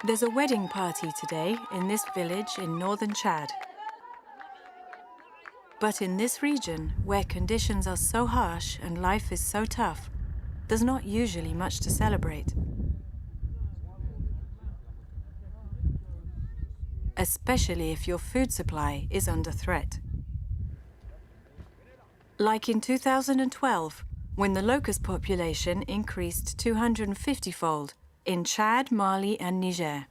There's a wedding party today in this village in northern Chad. But in this region, where conditions are so harsh and life is so tough, there's not usually much to celebrate. Especially if your food supply is under threat. Like in 2012, when the locust population increased 250-fold in Chad, Mali and Niger.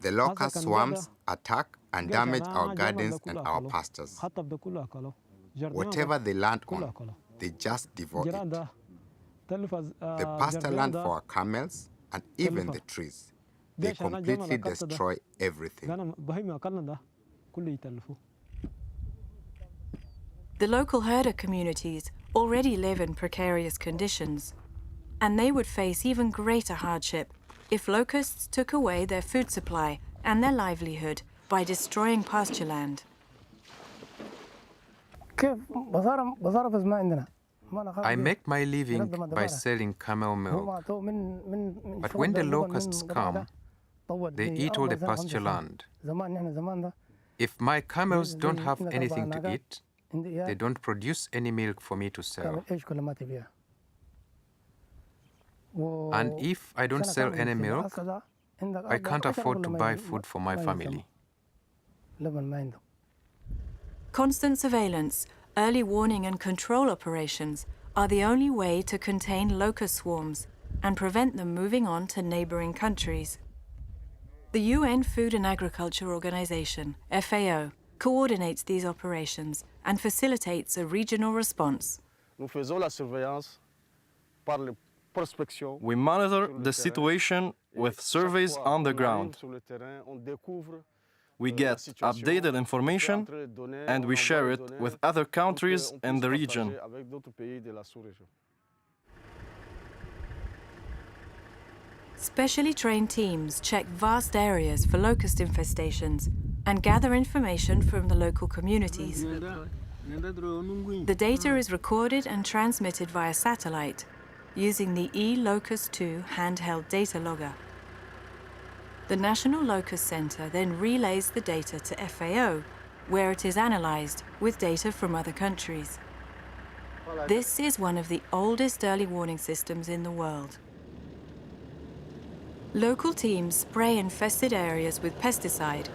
The locust swarms attack and damage our gardens and our pastures. Whatever they land on, they just devour it. The pasture land for our camels and even the trees. They completely destroy everything. The local herder communities already live in precarious conditions, and they would face even greater hardship if locusts took away their food supply and their livelihood by destroying pasture land. I make my living by selling camel milk. But when the locusts come, they eat all the pasture land. If my camels don't have anything to eat, they don't produce any milk for me to sell. And if I don't sell any milk, I can't afford to buy food for my family. Constant surveillance, early warning and control operations are the only way to contain locust swarms and prevent them moving on to neighboring countries. The UN Food and Agriculture Organization, FAO, coordinates these operations and facilitates a regional response. We monitor the situation with surveys on the ground. We get updated information and we share it with other countries in the region. Specially trained teams check vast areas for locust infestations and gather information from the local communities. The data is recorded and transmitted via satellite using the eLocust-2 handheld data logger. The National Locust Center then relays the data to FAO, where it is analyzed with data from other countries. This is one of the oldest early warning systems in the world. Local teams spray infested areas with pesticide,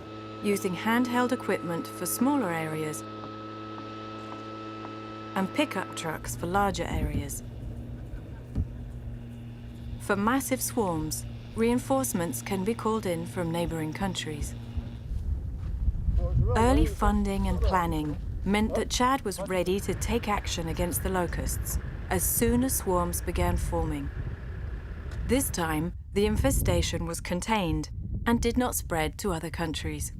using handheld equipment for smaller areas and pickup trucks for larger areas. For massive swarms, reinforcements can be called in from neighboring countries. Early funding and planning meant that Chad was ready to take action against the locusts as soon as swarms began forming. This time, the infestation was contained and did not spread to other countries.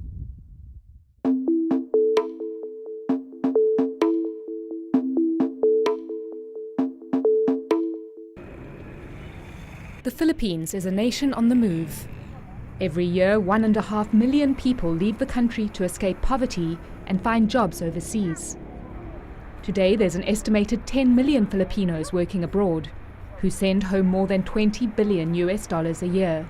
The Philippines is a nation on the move. Every year, 1.5 million people leave the country to escape poverty and find jobs overseas. Today, there's an estimated 10 million Filipinos working abroad, who send home more than $20 billion a year.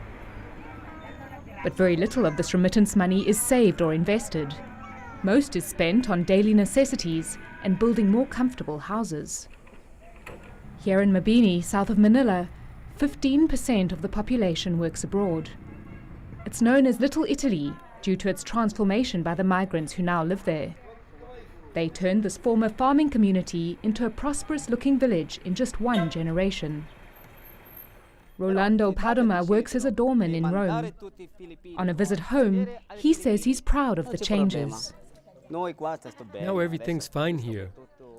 But very little of this remittance money is saved or invested. Most is spent on daily necessities and building more comfortable houses. Here in Mabini, south of Manila, 15% of the population works abroad. It's known as Little Italy due to its transformation by the migrants who now live there. They turned this former farming community into a prosperous-looking village in just one generation. Rolando Padoma works as a doorman in Rome. On a visit home, he says he's proud of the changes. Now everything's fine here.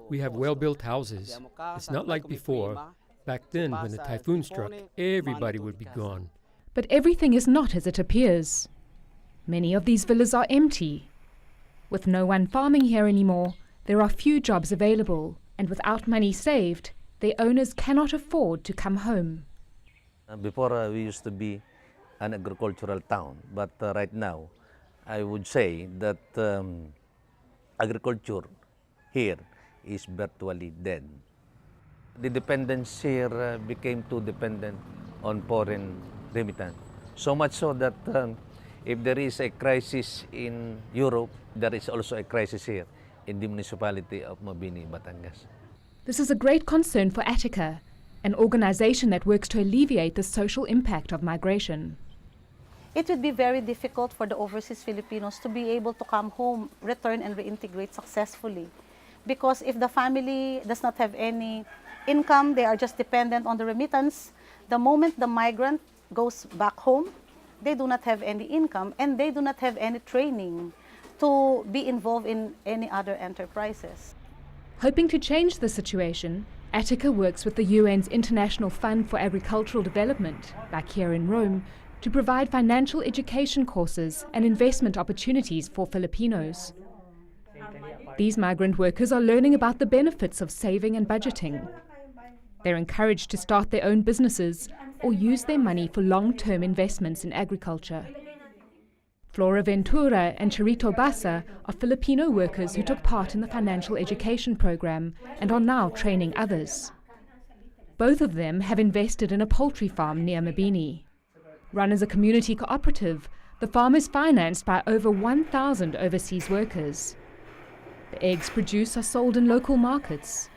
We have well-built houses. It's not like before. Back then, when the typhoon struck, everybody would be gone. But everything is not as it appears. Many of these villas are empty. With no one farming here anymore, there are few jobs available, and without money saved, the owners cannot afford to come home. Before we used to be an agricultural town, but right now I would say that agriculture here is virtually dead. The dependence here became too dependent on foreign remittance. So much so that if there is a crisis in Europe, there is also a crisis here in the municipality of Mabini, Batangas. This is a great concern for Attica, an organization that works to alleviate the social impact of migration. It would be very difficult for the overseas Filipinos to be able to come home, return and reintegrate successfully. Because if the family does not have any income, they are just dependent on the remittance. The moment the migrant goes back home, they do not have any income and they do not have any training to be involved in any other enterprises. Hoping to change the situation, Attica works with the UN's International Fund for Agricultural Development, back here in Rome, to provide financial education courses and investment opportunities for Filipinos. These migrant workers are learning about the benefits of saving and budgeting. They're encouraged to start their own businesses or use their money for long-term investments in agriculture. Flora Ventura and Charito Basa are Filipino workers who took part in the financial education program and are now training others. Both of them have invested in a poultry farm near Mabini. Run as a community cooperative, the farm is financed by over 1,000 overseas workers. The eggs produced are sold in local markets.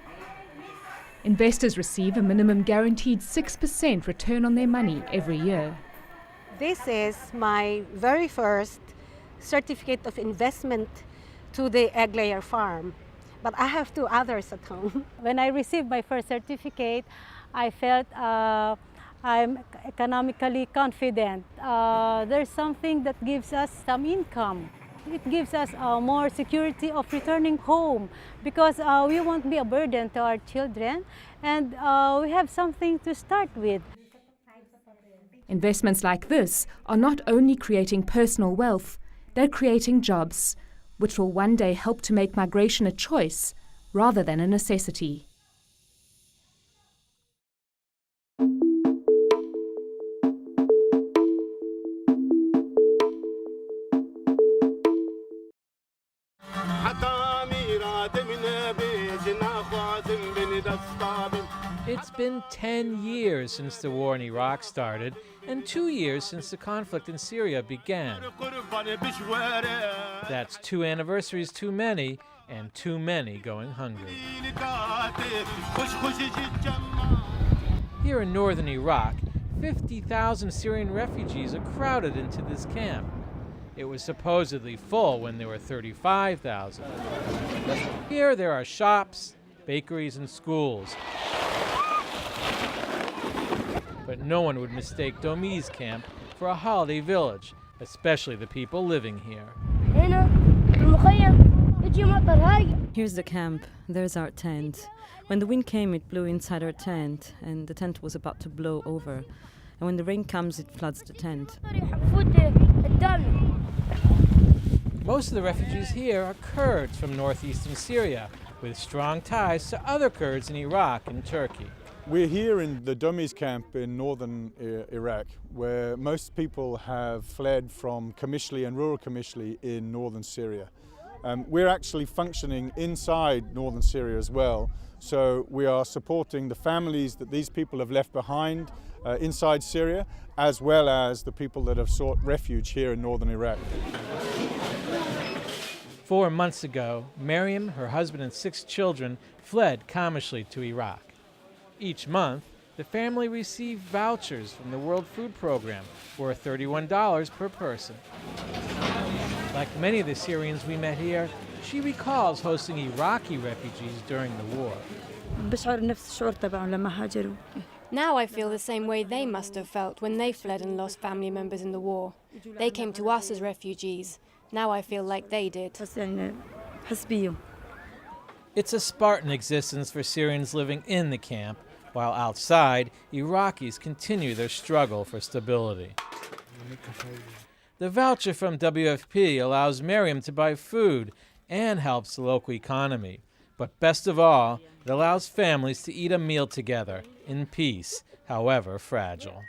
Investors receive a minimum guaranteed 6% return on their money every year. This is my very first certificate of investment to the egg layer farm, but I have 2 others at home. When I received my first certificate, I felt I'm economically confident. There's something that gives us some income. It gives us more security of returning home because we won't be a burden to our children and we have something to start with. Investments like this are not only creating personal wealth, they're creating jobs, which will one day help to make migration a choice rather than a necessity. It's been 10 years since the war in Iraq started and 2 years since the conflict in Syria began. That's 2 anniversaries too many and too many going hungry. Here in northern Iraq, 50,000 Syrian refugees are crowded into this camp. It was supposedly full when there were 35,000. Here there are shops, bakeries, and schools. But no one would mistake Domi's camp for a holiday village, especially the people living here. Here's the camp. There's our tent. When the wind came, it blew inside our tent, and the tent was about to blow over. And when the rain comes, it floods the tent. Most of the refugees here are Kurds from northeastern Syria, with strong ties to other Kurds in Iraq and Turkey. We're here in the Domi's camp in northern Iraq, where most people have fled from Qamishli and rural Qamishli in northern Syria. We're actually functioning inside northern Syria as well, so we are supporting the families that these people have left behind inside Syria, as well as the people that have sought refuge here in northern Iraq. 4 months ago, Miriam, her husband, and 6 children fled Qamishli to Iraq. Each month, the family received vouchers from the World Food Program worth $31 per person. Like many of the Syrians we met here, she recalls hosting Iraqi refugees during the war. Now I feel the same way they must have felt when they fled and lost family members in the war. They came to us as refugees. Now I feel like they did. It's a Spartan existence for Syrians living in the camp, while outside, Iraqis continue their struggle for stability. The voucher from WFP allows Miriam to buy food and helps the local economy. But best of all, it allows families to eat a meal together in peace, however fragile.